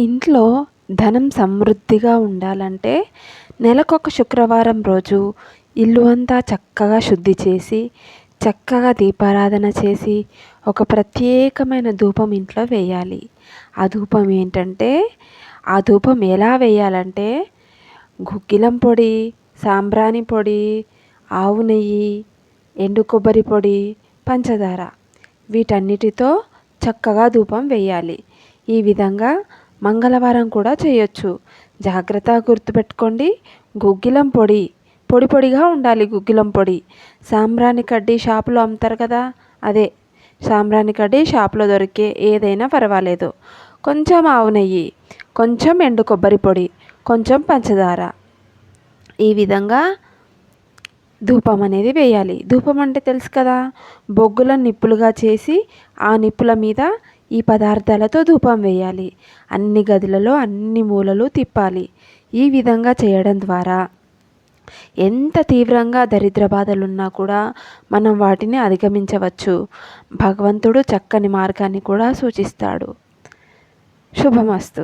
ఇంట్లో ధనం సమృద్ధిగా ఉండాలంటే నెలకొక శుక్రవారం రోజు ఇల్లు అంతా చక్కగా శుద్ధి చేసి చక్కగా దీపారాధన చేసి ఒక ప్రత్యేకమైన ధూపం ఇంట్లో వేయాలి. ఆ ధూపం ఏంటంటే ఆ ధూపం ఎలా వేయాలంటే గుగ్గిలం పొడి, సాంబ్రాణి పొడి, ఆవు నెయ్యి, ఎండు కొబ్బరి పొడి, పంచదార వీటన్నిటితో చక్కగా ధూపం వేయాలి. ఈ విధంగా మంగళవారం కూడా చేయొచ్చు. జాగ్రత్తగా గుర్తుపెట్టుకోండి. గుగ్గిలం పొడి పొడి పొడిగా ఉండాలి. గుగ్గిలం పొడి సాంబ్రాణి కడ్డీ షాపులో అమ్ముతారు కదా, అదే సాంబ్రాణి కడ్డీ షాపులో దొరికే ఏదైనా పర్వాలేదు. కొంచెం ఆవు నెయ్యి, కొంచెం ఎండు కొబ్బరి పొడి, కొంచెం పంచదార, ఈ విధంగా ధూపం అనేది వేయాలి. ధూపం అంటే తెలుసు కదా, బొగ్గులను నిప్పులుగా చేసి ఆ నిప్పుల మీద ఈ పదార్థాలతో ధూపం వేయాలి. అన్ని గదులలో అన్ని మూలలు తిప్పాలి. ఈ విధంగా చేయడం ద్వారా ఎంత తీవ్రంగా దరిద్ర బాధలున్నా కూడా మనం వాటిని అధిగమించవచ్చు. భగవంతుడు చక్కని మార్గాన్ని కూడా సూచిస్తాడు. శుభమస్తు.